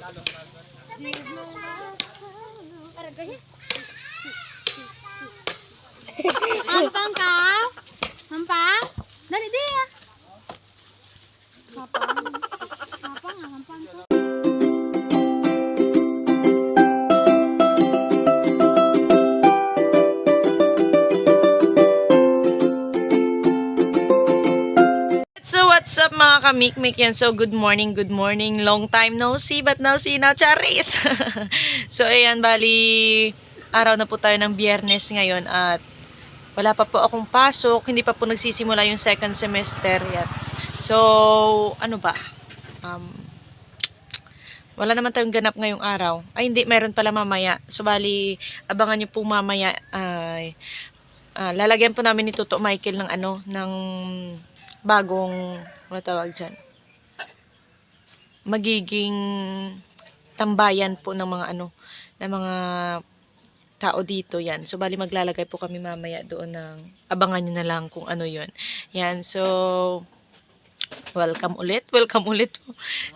Hampang ka? Hampang? Dali di ah. Hampang. Hampang ah, hampang ko. So what's up mga kamikmik yan? So good morning, long time no see but now see now Charis. So ayan, bali araw na po tayo ng Biyernes ngayon at wala pa po akong pasok, hindi pa po nagsisimula yung second semester yet. So ano ba? Wala naman tayong ganap ngayong araw. Ay hindi, meron pala mamaya. So bali abangan niyo po mamaya ay lalagyan po namin ni Toto Michael ng ano, ng bagong, ano tawag dyan, magiging tambayan po ng mga ano, ng mga tao dito, yan. So, bali maglalagay po kami mamaya doon ng, abangan nyo na lang kung ano yon. Yan, so, welcome ulit po.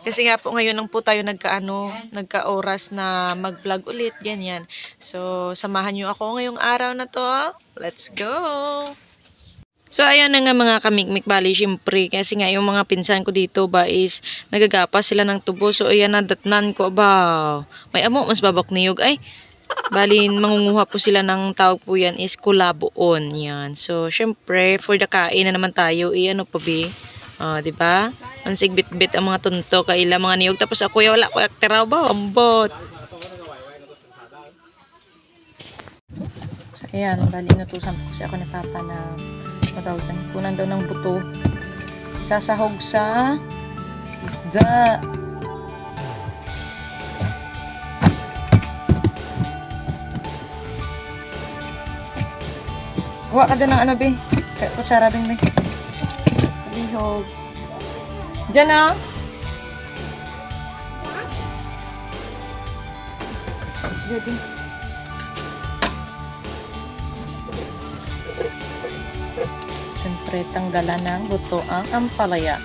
Kasi nga po ngayon lang po tayo nagka-oras na mag-vlog ulit, ganyan. So, samahan nyo ako ngayong araw na to. Let's go! So, ayan na nga mga kamikmik, bali, syempre, kasi nga yung mga pinsan ko dito ba is nagagapas sila ng tubo. So, ayan na, datnan ko, ba, may amo, mas babak niyog, ay, bali, mangunguha po sila ng tawag po yan is kulaboon, yan. So, syempre, for the kain na naman tayo, ano pa be, diba? Mansig bit-bit ang mga tunto, kaila mga niyog, tapos ako, wala ko akteraw ba, ambot. So, ayan, bali, inutusan ko kasi ako ni Papa na kunan daw ng buto, sasahog sa isda. Kuha ka dyan ng ano be, kutsara bing be, lihog dyan ah. Jadi siyempre, tanggalan ng buto ang ampalaya.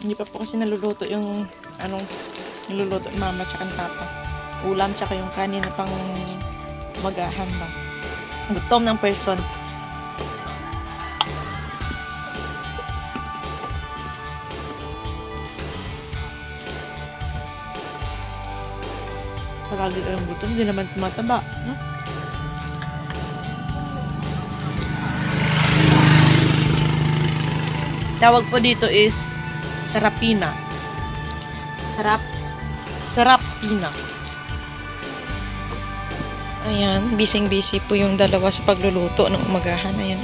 Hindi pa po kasi naluluto yung anong niluluto ni Mama tsaka ni Papa. Ulam tsaka yung kanin na pang magahan ba. Gutom ng person. Palagi kayong gutom, hindi naman tumataba. No? Tawag po dito is sarapina. Sarapina. Ayan, busy po yung dalawa sa pagluluto ng umagahan. Ayan.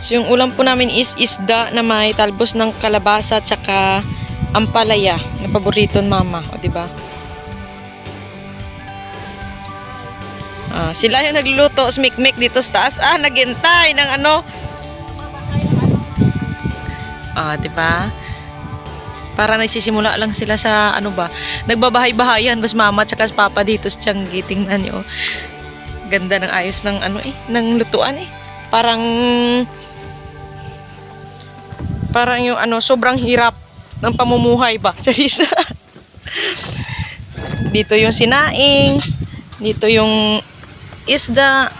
So, yung ulam po namin is isda na may talbos ng kalabasa tsaka ampalaya na paborito ni Mama. O, diba? Sila yung nagluluto, smik-mik dito sa taas. Naghintay ng ano. Diba? Para nagsisimula lang sila sa ano ba, nagbabahay-bahayan bas Mama tsaka Papa dito sa Tianggi. Tingnan nyo. Ganda ng ayos ng ano ng lutuan Parang yung ano, sobrang hirap ng pamumuhay ba. Charis. Dito yung sinaing, dito yung isda.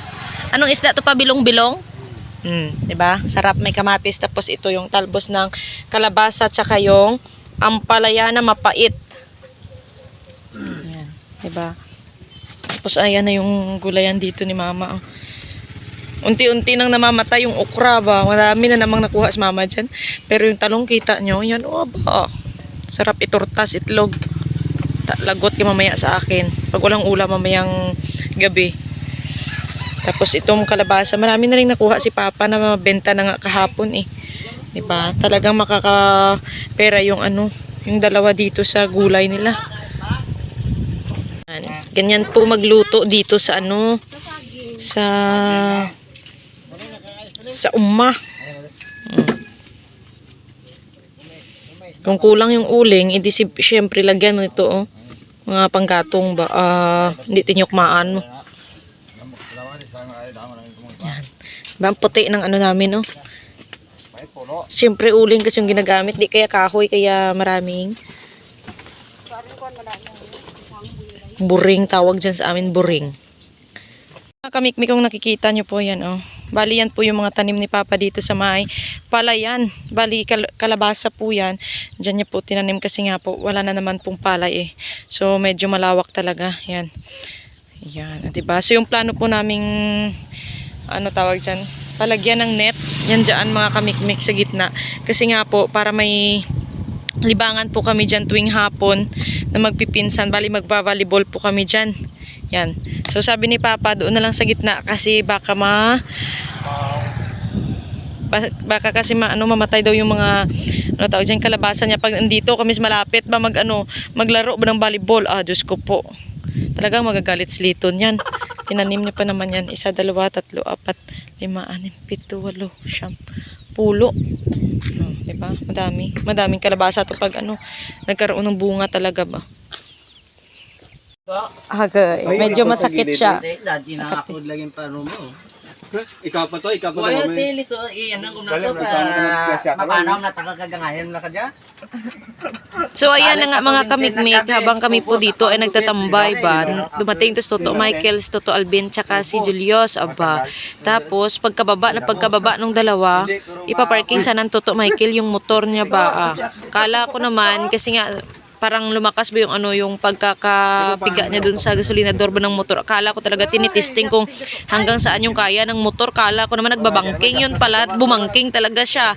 Anong isda to pa, bilong-bilong? Diba? Sarap, may kamatis, tapos ito yung talbos ng kalabasa tsaka yung ampalaya na mapait. Ayan, diba? Tapos ayan na yung gulayan dito ni Mama. Unti-unti nang namamatay yung okra ba. Marami na namang nakuha sa mama dyan. Pero yung talong kita nyo, yan o ba. Sarap itortas, itlog. Lagot ka mamaya sa akin. Pag walang ulam mamayang gabi. Tapos itong kalabasa, marami na rin nakuha si Papa na mabenta na nga kahapon eh. Diba? Talagang makakapera yung yung dalawa dito sa gulay nila. Yan. Ganyan po magluto dito sa sa umma. Kung kulang yung uling, edi syempre lagyan mo ito mga panggatong ba, hindi tinyokmaan mo. Yan. Ba ang puti ng namin syempre uling kasi yung ginagamit, di kaya kahoy, kaya maraming buring, tawag dyan sa amin, buring. Kamikmik kung nakikita nyo po yan Bali yan po yung mga tanim ni Papa dito sa may palayan. Bali kalabasa po yan. Diyan niya po tinanim kasi nga po wala na naman pong palay eh. So medyo malawak talaga. Yan. Yan. Diba? So yung plano po naming tawag dyan, palagyan ng net. Yan dyan mga kamikmik sa gitna. Kasi nga po para may libangan po kami dyan tuwing hapon na magpipinsan. Bali magba-volleyball po kami dyan. Yan. So sabi ni Papa, doon na lang sa gitna kasi baka kasi mamatay daw yung mga tawag diyan kalabasa niya pag andito kami malapit ba maglaro ba ng volleyball. Diyos ko po. Talagang magagalit sliton yan. Tinanim niya pa naman yan. 1, 2, 3, 4, 5, 6, 7, 8, 9, 10. Diba? Madaming kalabasa to pag nagkaroon ng bunga talaga ba. Medyo masakit siya. Dati nakakod lang yung paro mo. Ikaw pa to. Wala tilis iyan ang kumnato para mapanaw na takagagangayan na kadya. So ayan na nga mga kamikmik, habang kami po dito ay nagtatambay ba. Dumating to Toto Michael, Toto Alvin, tsaka si Julius aba. Tapos pagkababa nung dalawa, ipaparking sana ng Toto Michael yung motor niya ba. Kala ko naman kasi nga parang lumakas ba yung yung pagkakapiga niya dun sa gasolinador ba ng motor. Akala ko talaga tinitesting kung hanggang saan yung kaya ng motor. Akala ko naman nagbabangking, yun pala bumangking talaga siya.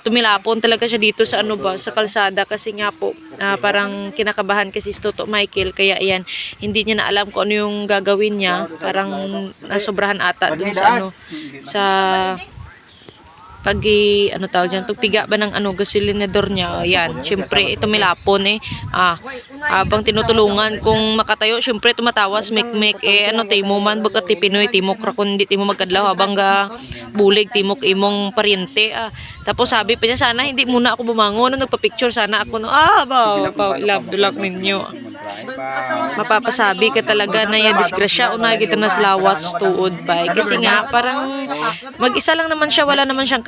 Tumilapon talaga siya dito sa sa kalsada kasi nga po parang kinakabahan kasi si Toto Michael, kaya ayan, hindi niya na alam kung ano yung gagawin niya. Parang nasobrahan ata dun sa sa pagpiga ba ng gasolinador niya. Ayan, syempre ito milapon habang tinutulungan kung makatayo, syempre tumatawas mikmik timo man baga ti Pinoy timok ra kun di timo magkadlaw habang bulig timok imong paryente. Tapos sabi pa niya sana hindi muna ako bumangon nagpa-picture sana ako love the luck ninyo. Mapapasabi ka talaga na ya disgrasya una kita nas lawat tuod pa kasi nga parang mag-isa lang naman siya, wala naman siyang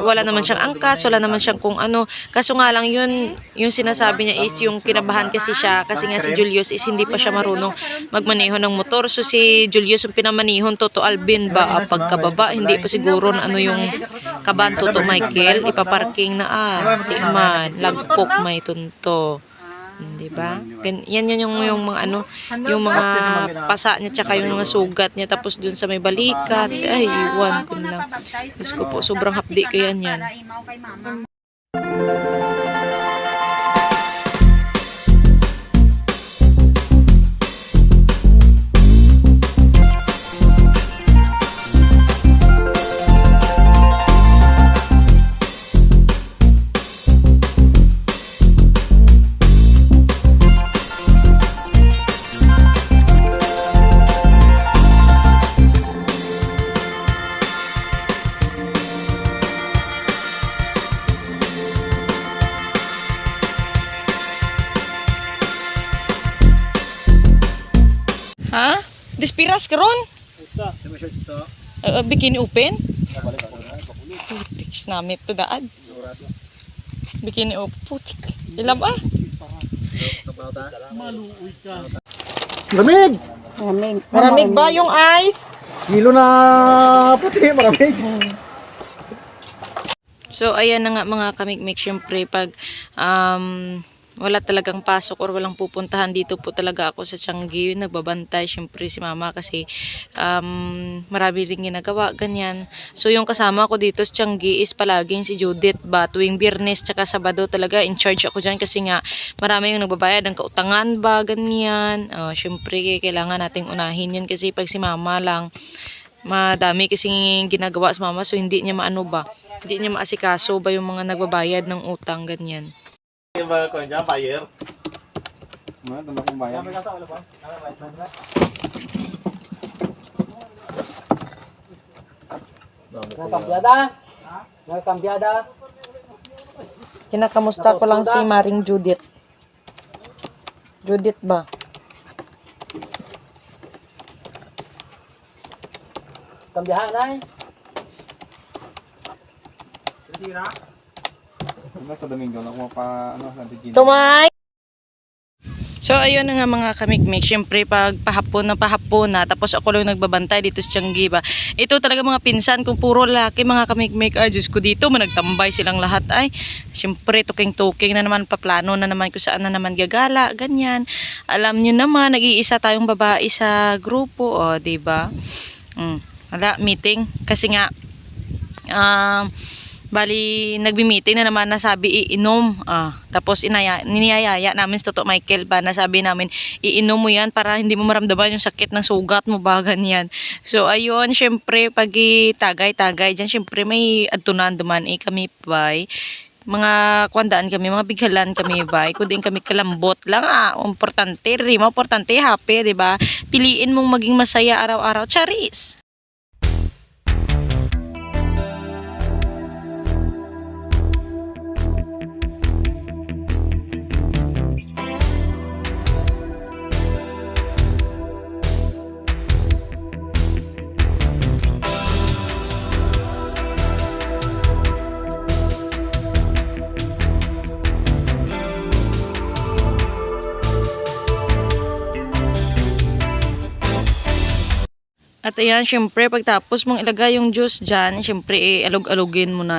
wala naman siyang angkas, wala naman siyang kung kaso nga lang yung sinasabi niya is yung kinabahan kasi siya kasi nga si Julius is hindi pa siya marunong magmaneho ng motor. So si Julius yung pinamanihon Toto Alvin ba pagkababa hindi pa siguro na yung kaban Toto Michael ipaparking na di man lagpok may tunto. Diba? Yan yung mga yung mga pasa niya tsaka yung mga sugat niya tapos dun sa may balikat. Ay, iwan ko na lang. Diyos ko po, sobrang hapdi kaya yan. Ha? Dispiras karon? Bikini open? Putik namit to daan. Bikini open. Putik. Ilam Maramig! Maramig ba yung ice? Kilo na puti, maramig. So ayan na nga mga kamikmik, syempre pag wala talagang pasok or walang pupuntahan, dito po talaga ako sa Tiangge, nagbabantay syempre si mama kasi marami ring ginagawa, ganyan. So yung kasama ko dito sa Tiangge is palaging si Judith ba, tuwing Biyernes tsaka Sabado talaga in charge ako dyan kasi nga marami yung nagbabayad ng kautangan ba, ganyan. Syempre kailangan nating unahin yun kasi pag si mama lang, madami kasing ginagawa sa mama, so hindi niya maano ba, hindi niya maasikaso ba yung mga nagbabayad ng utang, ganyan. Ba ko niya buyer? Ano na kung bayan? Nagkambyada. Kinakamusta ko lang si Maring Judith. Judith ba? Kambyahan ay. Sa Domingo na ko pa ano sa Regina. Tumay! So, ayun na nga mga kamikmik. Siyempre, pag pahapon na, tapos ako lang nagbabantay dito sa Tiangge ba. Ito talaga mga pinsan kung puro lalaki mga kamikmik. Ay, Diyos ko dito, managtambay silang lahat ay. Siyempre, tuking-tuking na naman, paplano na naman kung saan na naman gagala, ganyan. Alam nyo naman, nag-iisa tayong babae sa grupo, o, diba? Wala, meeting. Kasi nga, bali, nagbi-meeting na naman na sabi iinom. Tapos niyayaya namin sa Toto Michael ba, nasabi namin iinom mo yan para hindi mo maramdaman yung sakit ng sugat mo ba, ganyan. So ayun, syempre pag tagay-tagay dyan, syempre may adtunan duman kami bay. Mga kwandaan kami, mga bighalan kami bay. Kung kami kalambot lang importante, rima, importante, happy, diba? Piliin mong maging masaya araw-araw, charis. At ayan, syempre, pagtapos mong ilagay yung juice dyan, syempre, alog-alogin mo na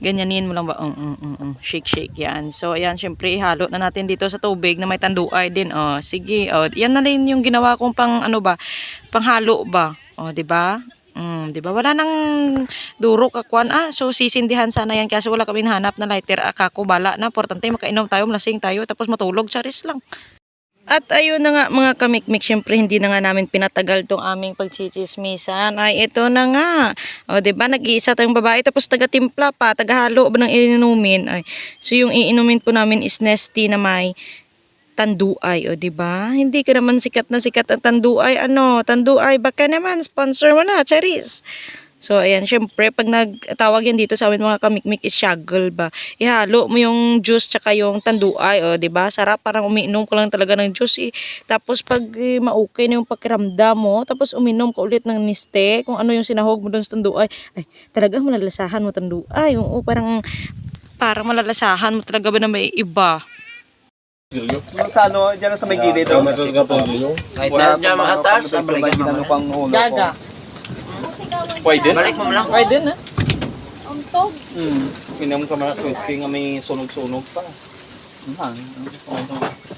ganyanin mo lang ba? Shake yan. So, ayan, syempre, ihalo na natin dito sa tubig na may tanduay din. Sige, yan na rin yung ginawa kong panghalo ba? Diba? Diba? Wala nang duro kakwan. So, sisindihan sana yan kasi wala kami hanap na lighter. Kako, bala na. Importante, makainom tayo, malasing tayo, tapos matulog, charis lang. At ayun na nga mga kamikmik, syempre hindi na nga namin pinatagal tong aming pagchichismisan. Ay ito na nga. Diba, nag-iisa tayong babae tapos taga-timpla pa, taga-halo ba ng iinumin. So yung iinumin po namin is Nestea na may tanduay, diba? Hindi ka naman sikat na sikat ang tanduay. Tanduay, baka naman sponsor mo na, charis. So, ayan, syempre, pag nagtawag yan dito sa amin mga kamikmik is shaggle ba. Ihalo mo yung juice tsaka yung tanduay, diba? Sarap, parang umiinom ko lang talaga ng juice. Tapos, pag ma-okay na yung pakiramdam mo, tapos uminom ka ulit ng Nestea, kung ano yung sinahog mo doon sa tanduay, ay, talagang malalasahan mo tanduay. Oo, parang malalasahan mo talaga ba na may iba. Yung sa dyan sa may gilid. Kahit na dyan makatas, Gaga. Pwede? Balik mo lang. Pwede na. Untog. Pinam ka mga twisting nga may sunog-sunog pa.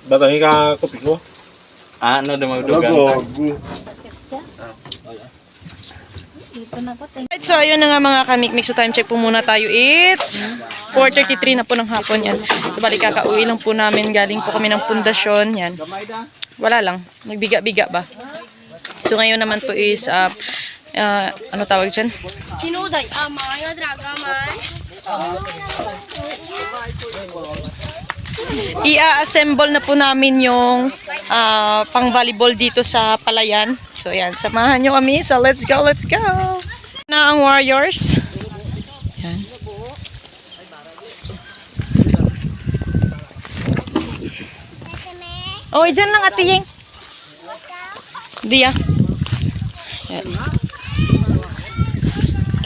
Batangi ka kopi ko. Ano dumagdugan? Dito na po. Right, so ayun na nga mga kamikmik, so time check po muna tayo. It's 4:33 na po ng hapon yan. So balik kakauwi lang po namin, galing po kami ng pundasyon yan. Wala lang, nagbiga-biga ba. So ngayon naman po is ano tawag dyan? Sinuday. Amay, dragaman. I-assemble na po namin yung pang volleyball dito sa palayan. So yan, samahan nyo kami. So let's go, let's go. Na ang Warriors. Yan. Dyan lang Ate Yeng. Diya. Yan.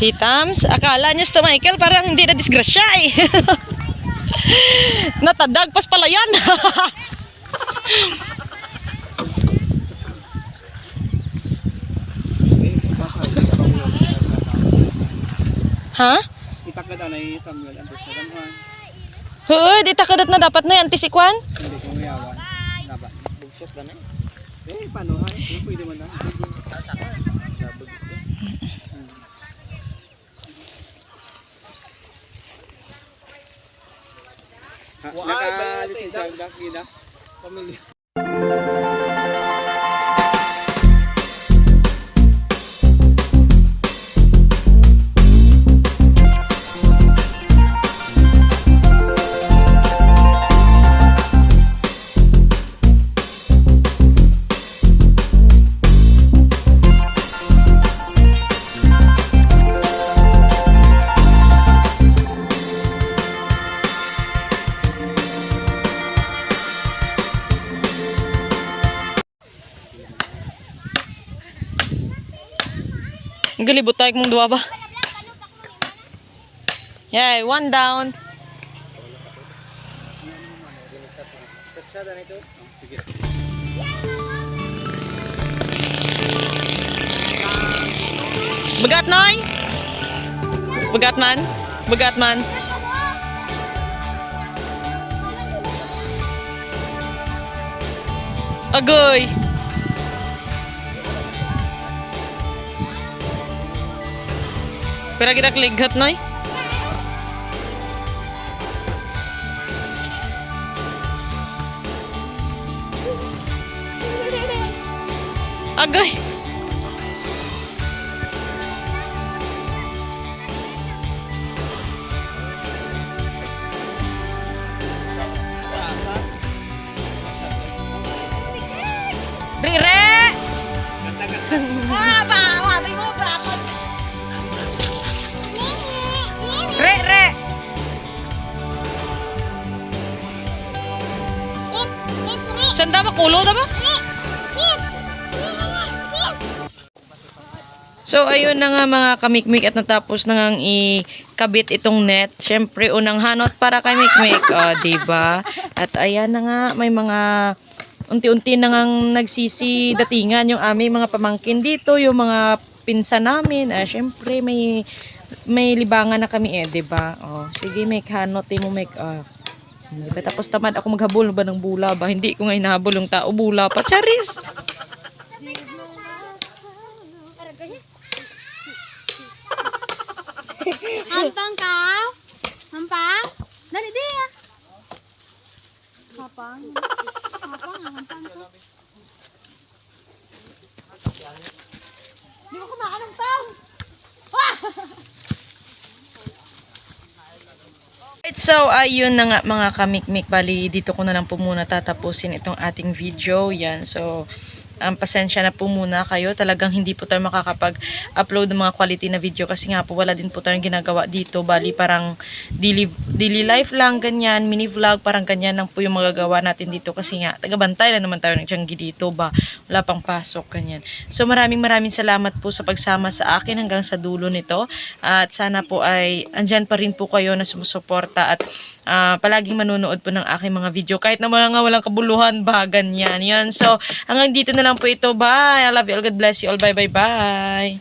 Kitams, akala niyo sa Michael parang hindi na disgrasya Natadag pas pala yan. Ha? Itakad na Samuel ang Hood, itakadat na dapat no, antisikwan. Hindi ko mayawan. Naba. Bugshot ka na eh. Paano ha? Pwede mo na. Nakalitin siya, gina. Pamilya. Galibot tayo mong duwa ba? Yay, 1 down. Begat noy? Begat man? Begat man? Agoy. Pero kita klighat noy? Agay. Rire! Re! Sanda makulo da ba? So, ayun na nga mga kamikmik at natapos na nga ikabit itong net. Siyempre, unang hanot para kay Mikmik. Diba? At ayan na nga, may mga unti-unti na nga nagsisi-datingan yung aming mga pamangkin dito, yung mga pinsan namin. Siyempre, may libangan na kami diba? Sige, Mik, hanot mo, Mik. Diba? Tapos tamad ako maghabol ba ng bula ba? Hindi ko nga hinahabol yung tao, bula pa. Charis! Hampang ka? Hampang? Dali di ah. Hampang. Hampang ko. Di ko kumakan ng tao. So, ayun na nga mga kamikmik. Bali, dito ko na lang po muna tatapusin itong ating video. Yan. So, pasensya na po muna kayo. Talagang hindi po tayo makakapag-upload ng mga quality na video kasi nga po wala din po tayong ginagawa dito. Bali, parang daily life lang, ganyan, mini vlog, parang ganyan lang po yung magagawa natin dito kasi nga, tagabantay lang naman tayo ng tiyanggi dito ba? Wala pang pasok, ganyan. So, maraming salamat po sa pagsama sa akin hanggang sa dulo nito. At sana po ay andyan pa rin po kayo na sumusuporta at palaging manonood po ng aking mga video. Kahit naman nga walang kabuluhan ba, ganyan. Yan. So, hanggang dito na lang po ito. Bye! I love you all. God bless you all. Bye.